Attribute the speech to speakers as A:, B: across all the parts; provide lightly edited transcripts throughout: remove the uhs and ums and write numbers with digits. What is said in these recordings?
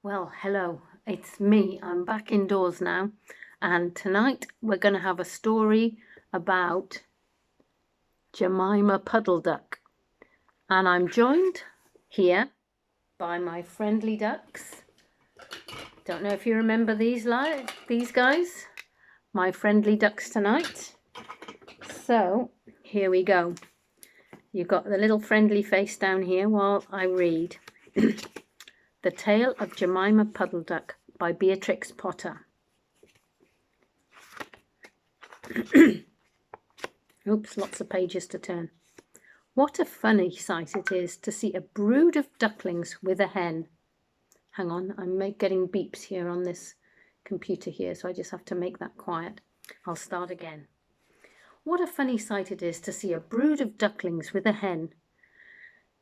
A: Well, hello, it's me. I'm back indoors now, and tonight we're going to have a story about Jemima Puddle Duck. And I'm joined here by my friendly ducks. Don't know if you remember these guys, my friendly ducks tonight. So here we go. You've got the little friendly face down here while I read. The Tale of Jemima Puddle Duck by Beatrix Potter. Oops, lots of pages to turn. What a funny sight it is to see a brood of ducklings with a hen. Hang on, I'm getting beeps here on this computer here, so I just have to make that quiet. I'll start again. What a funny sight it is to see a brood of ducklings with a hen.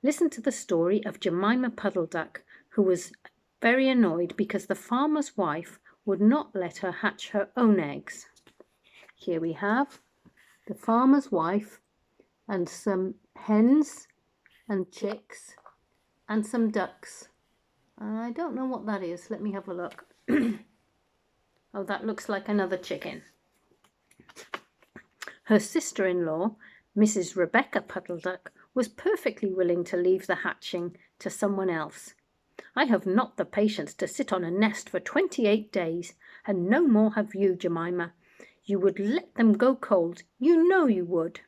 A: Listen to the story of Jemima Puddle Duck, who was very annoyed because the farmer's wife would not let her hatch her own eggs. Here we have the farmer's wife and some hens and chicks and some ducks. I don't know what that is. Let me have a look. Oh, that looks like another chicken. Her sister-in-law, Mrs. Rebecca Puddle Duck, was perfectly willing to leave the hatching to someone else. I have not the patience to sit on a nest for 28 days, and no more have you, Jemima. You would let them go cold, you know you would.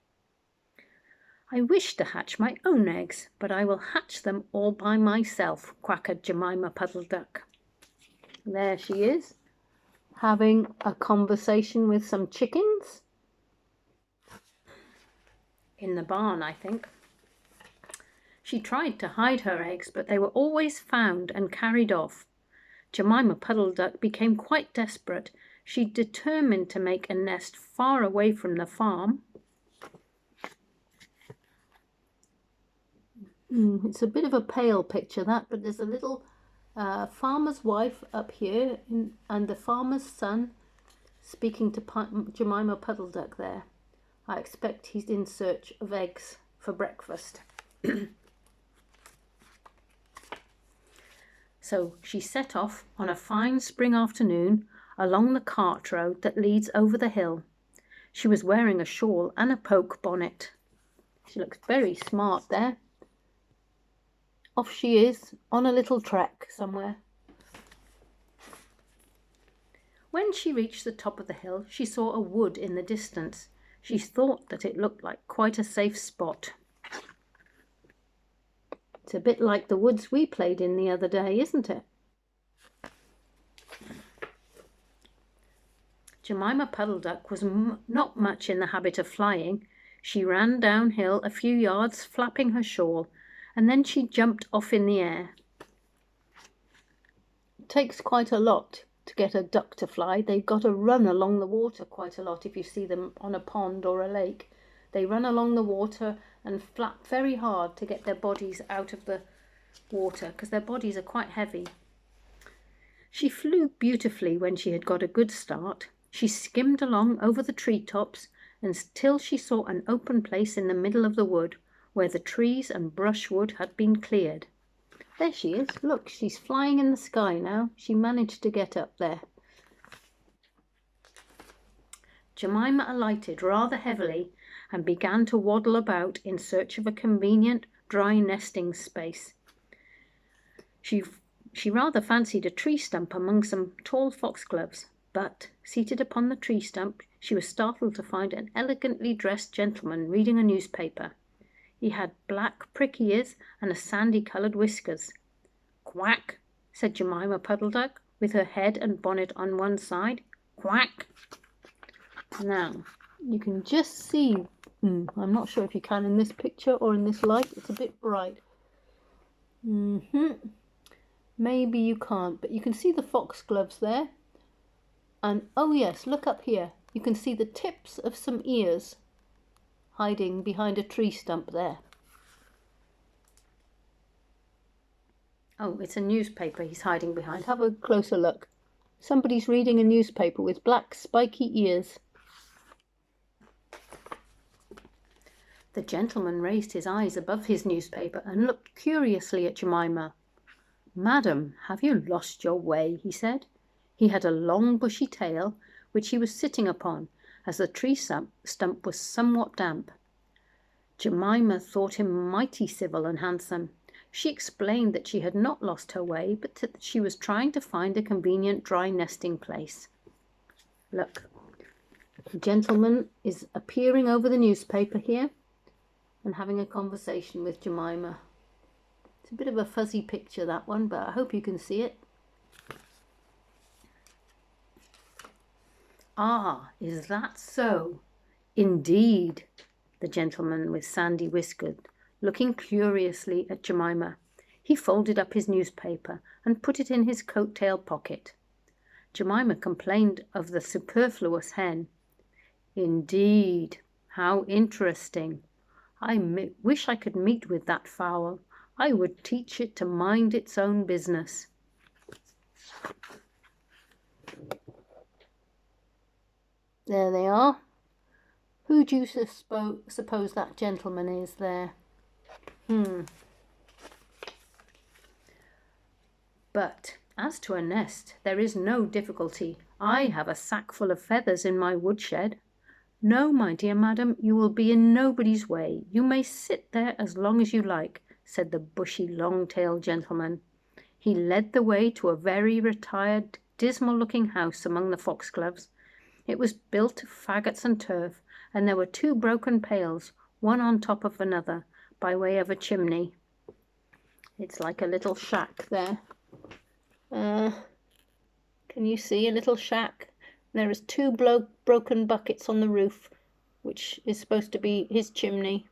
A: I wish to hatch my own eggs, but I will hatch them all by myself, quackered Jemima Puddle Duck. There she is, having a conversation with some chickens. In the barn, I think. She tried to hide her eggs, but they were always found and carried off. Jemima Puddle Duck became quite desperate. She determined to make a nest far away from the farm. It's a bit of a pale picture, that, but there's a little farmer's wife up here and the farmer's son speaking to Jemima Puddle Duck there. I expect he's in search of eggs for breakfast. So she set off on a fine spring afternoon along the cart road that leads over the hill. She was wearing a shawl and a poke bonnet. She looks very smart there. Off she is on a little trek somewhere. When she reached the top of the hill, she saw a wood in the distance. She thought that it looked like quite a safe spot. It's a bit like the woods we played in the other day, isn't it? Jemima Puddle Duck was not much in the habit of flying. She ran downhill a few yards, flapping her shawl, and then she jumped off in the air. It takes quite a lot to get a duck to fly. They've got to run along the water quite a lot. If you see them on a pond or a lake, they run along the water and flap very hard to get their bodies out of the water because their bodies are quite heavy. She flew beautifully when she had got a good start. She skimmed along over the treetops until she saw an open place in the middle of the wood where the trees and brushwood had been cleared. There she is. Look, she's flying in the sky now. She managed to get up there. Jemima alighted rather heavily and began to waddle about in search of a convenient dry nesting space. She rather fancied a tree stump among some tall foxgloves, but, seated upon the tree stump, she was startled to find an elegantly dressed gentleman reading a newspaper. He had black prick ears and a sandy-coloured whiskers. "Quack," said Jemima Puddle Duck, with her head and bonnet on one side. "Quack." Now, you can just see, I'm not sure if you can in this picture or in this light, it's a bit bright. Maybe you can't, but you can see the foxgloves there. And, oh yes, look up here. You can see the tips of some ears hiding behind a tree stump there. Oh, it's a newspaper he's hiding behind. Have a closer look. Somebody's reading a newspaper with black spiky ears. The gentleman raised his eyes above his newspaper and looked curiously at Jemima. "Madam, have you lost your way?" he said. He had a long bushy tail, which he was sitting upon, as the tree stump was somewhat damp. Jemima thought him mighty civil and handsome. She explained that she had not lost her way, but that she was trying to find a convenient dry nesting place. Look, the gentleman is appearing over the newspaper here and having a conversation with Jemima. It's a bit of a fuzzy picture, that one, but I hope you can see it. "Ah, is that so?" "Indeed." The gentleman with sandy whiskers, looking curiously at Jemima. He folded up his newspaper and put it in his coat-tail pocket. Jemima complained of the superfluous hen. "Indeed, how interesting. I wish I could meet with that fowl. I would teach it to mind its own business." There they are. Who do you suppose that gentleman is there? But as to a nest, there is no difficulty. I have a sack full of feathers in my woodshed. "No, my dear madam, you will be in nobody's way. You may sit there as long as you like," said the bushy, long-tailed gentleman. He led the way to a very retired, dismal-looking house among the foxgloves. It was built of faggots and turf, and there were 2 broken pails, one on top of another, by way of a chimney. It's like a little shack there. Can you see a little shack? There is 2 broken buckets on the roof, which is supposed to be his chimney.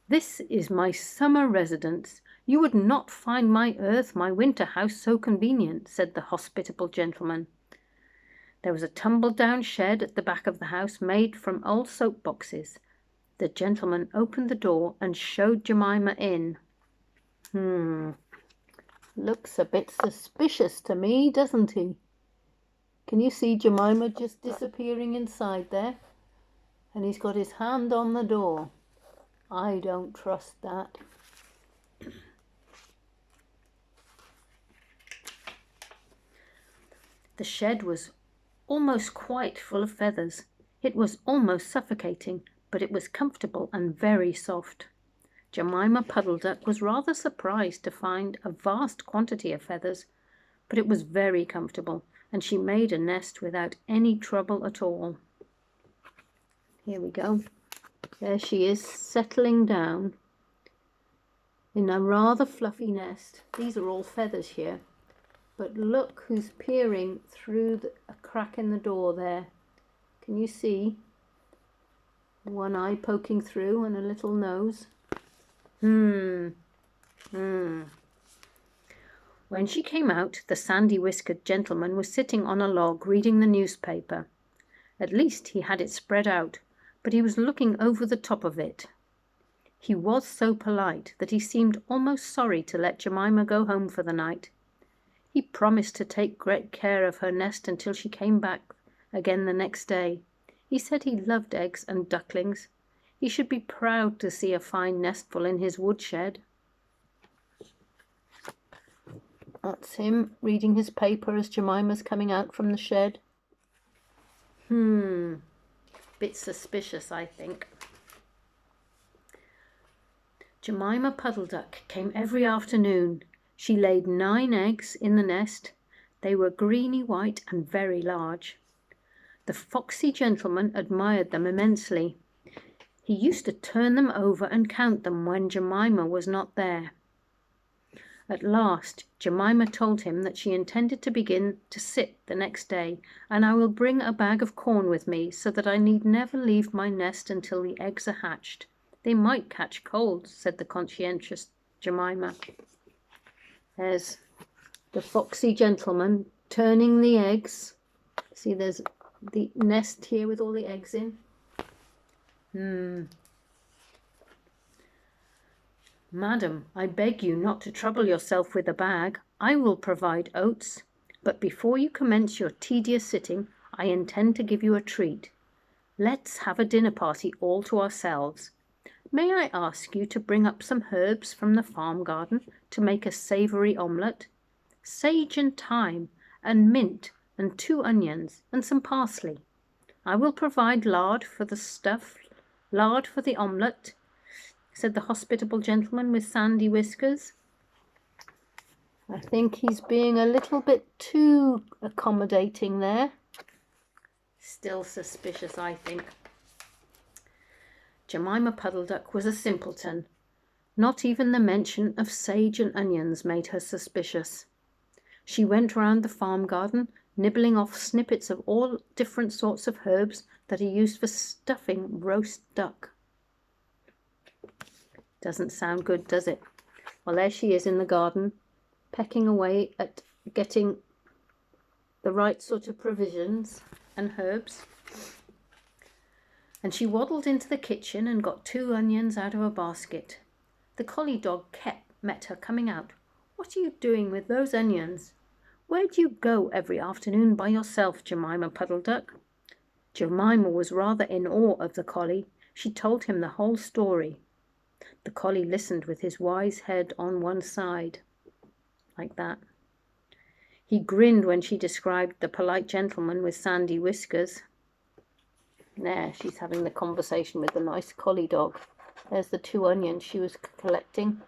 A: "This is my summer residence. You would not find my winter house so convenient," said the hospitable gentleman. There was a tumble-down shed at the back of the house, made from old soap boxes. The gentleman opened the door and showed Jemima in. Looks a bit suspicious to me, doesn't he? Can you see Jemima just disappearing inside there? And he's got his hand on the door. I don't trust that. The shed was almost quite full of feathers. It was almost suffocating, but it was comfortable and very soft. Jemima Puddle Duck was rather surprised to find a vast quantity of feathers, but it was very comfortable, and she made a nest without any trouble at all. Here we go. There she is, settling down in a rather fluffy nest. These are all feathers here, but look who's peering through a crack in the door there. Can you see? One eye poking through and a little nose. When she came out, the sandy-whiskered gentleman was sitting on a log reading the newspaper. At least he had it spread out, but he was looking over the top of it. He was so polite that he seemed almost sorry to let Jemima go home for the night. He promised to take great care of her nest until she came back again the next day. He said he loved eggs and ducklings. He should be proud to see a fine nestful in his woodshed. That's him reading his paper as Jemima's coming out from the shed. Bit suspicious, I think. Jemima Puddle Duck came every afternoon. She laid 9 eggs in the nest. They were greeny white and very large. The foxy gentleman admired them immensely. He used to turn them over and count them when Jemima was not there. At last, Jemima told him that she intended to begin to sit the next day, and I will bring a bag of corn with me so that I need never leave my nest until the eggs are hatched. They might catch cold, said the conscientious Jemima. There's the foxy gentleman turning the eggs. See, there's the nest here with all the eggs in. Madam, I beg you not to trouble yourself with a bag. I will provide oats, but before you commence your tedious sitting, I intend to give you a treat. Let's have a dinner party all to ourselves. May I ask you to bring up some herbs from the farm garden to make a savoury omelette? Sage and thyme and mint and 2 onions and some parsley. I will provide lard for the omelette, said the hospitable gentleman with sandy whiskers. I think he's being a little bit too accommodating there. Still suspicious, I think. Jemima Puddle Duck was a simpleton. Not even the mention of sage and onions made her suspicious. She went round the farm garden, nibbling off snippets of all different sorts of herbs that are used for stuffing roast duck. Doesn't sound good, does it? Well, there she is in the garden, pecking away at getting the right sort of provisions and herbs. And she waddled into the kitchen and got 2 onions out of a basket. The collie dog met her coming out. What are you doing with those onions? Where do you go every afternoon by yourself, Jemima Puddle Duck? Jemima was rather in awe of the collie. She told him the whole story. The collie listened with his wise head on one side, like that. He grinned when she described the polite gentleman with sandy whiskers. There, she's having the conversation with the nice collie dog. There's the 2 onions she was collecting.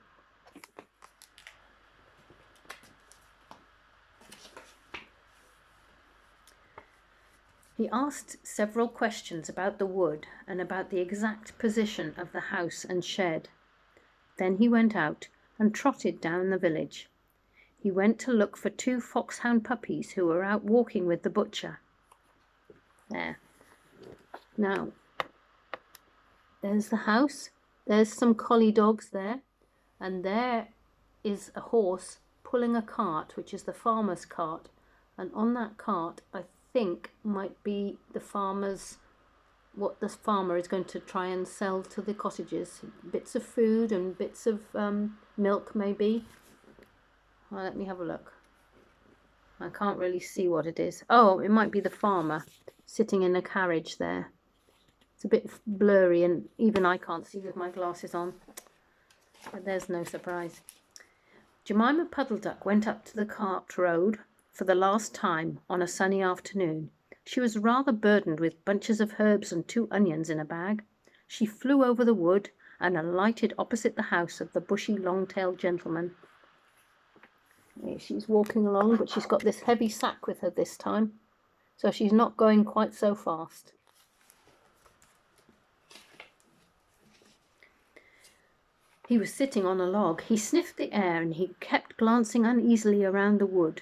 A: He asked several questions about the wood and about the exact position of the house and shed. Then he went out and trotted down the village. He went to look for 2 foxhound puppies who were out walking with the butcher. There. Now, there's the house. There's some collie dogs there. And there is a horse pulling a cart, which is the farmer's cart. And on that cart, I think might be what the farmer is going to try and sell to the cottages. Bits of food and bits of milk, maybe. Well, let me have a look. I can't really see what it is. Oh, it might be the farmer sitting in a carriage there. It's a bit blurry and even I can't see with my glasses on. But there's no surprise. Jemima Puddle Duck went up to the cart road for the last time on a sunny afternoon. She was rather burdened with bunches of herbs and 2 onions in a bag. She flew over the wood and alighted opposite the house of the bushy long-tailed gentleman. She's walking along, but she's got this heavy sack with her this time, so she's not going quite so fast. He was sitting on a log. He sniffed the air and he kept glancing uneasily around the wood.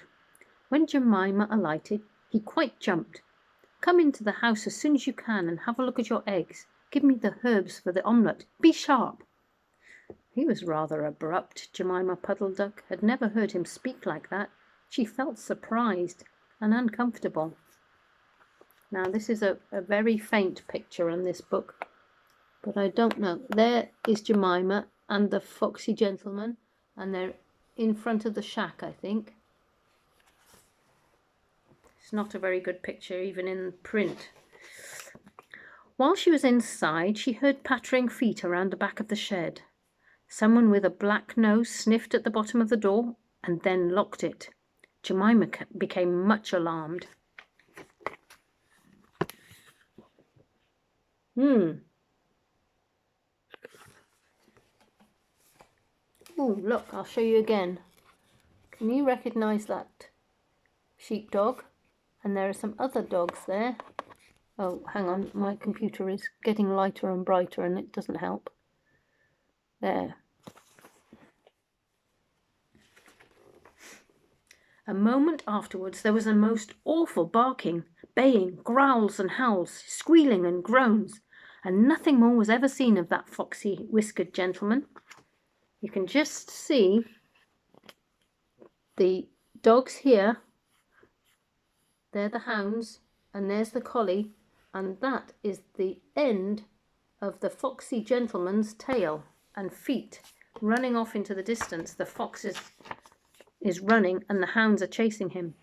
A: When Jemima alighted, he quite jumped. Come into the house as soon as you can and have a look at your eggs. Give me the herbs for the omelette. Be sharp. He was rather abrupt. Jemima Puddle Duck had never heard him speak like that. She felt surprised and uncomfortable. Now, this is a very faint picture in this book, but I don't know. There is Jemima and the foxy gentleman, and they're in front of the shack, I think. It's not a very good picture, even in print. While she was inside, she heard pattering feet around the back of the shed. Someone with a black nose sniffed at the bottom of the door and then locked it. Jemima became much alarmed. Oh, look, I'll show you again. Can you recognise that sheepdog? And there are some other dogs there. Oh, hang on, my computer is getting lighter and brighter and it doesn't help. There. A moment afterwards there was a most awful barking, baying, growls and howls, squealing and groans, and nothing more was ever seen of that foxy whiskered gentleman. You can just see the dogs here. They're the hounds, and there's the collie, and that is the end of the foxy gentleman's tail and feet running off into the distance. The fox is running and the hounds are chasing him.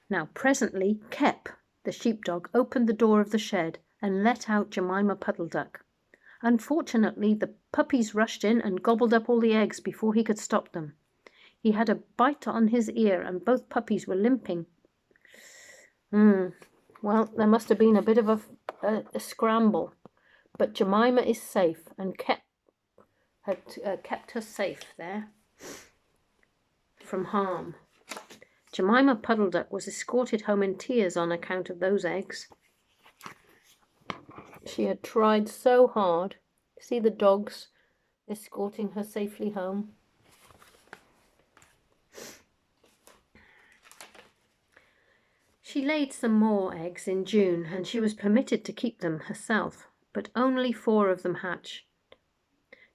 A: Now presently Kep, the sheepdog, opened the door of the shed and let out Jemima Puddle Duck. Unfortunately, the puppies rushed in and gobbled up all the eggs before he could stop them. He had a bite on his ear and both puppies were limping. Well, there must have been a bit of a scramble, but Jemima is safe and kept her safe there from harm. Jemima Puddle Duck was escorted home in tears on account of those eggs. She had tried so hard. See the dogs escorting her safely home. She laid some more eggs in June, and she was permitted to keep them herself, but only 4 of them hatched.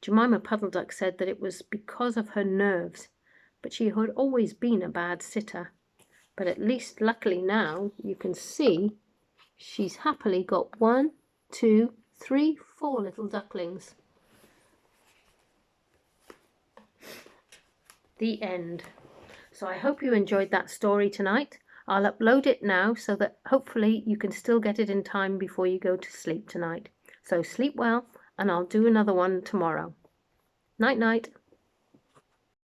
A: Jemima Puddle Duck said that it was because of her nerves, but she had always been a bad sitter. But at least, luckily now, you can see she's happily got 1, 2, 3, 4 little ducklings. The end. So I hope you enjoyed that story tonight. I'll upload it now so that hopefully you can still get it in time before you go to sleep tonight. So sleep well, and I'll do another one tomorrow. Night night.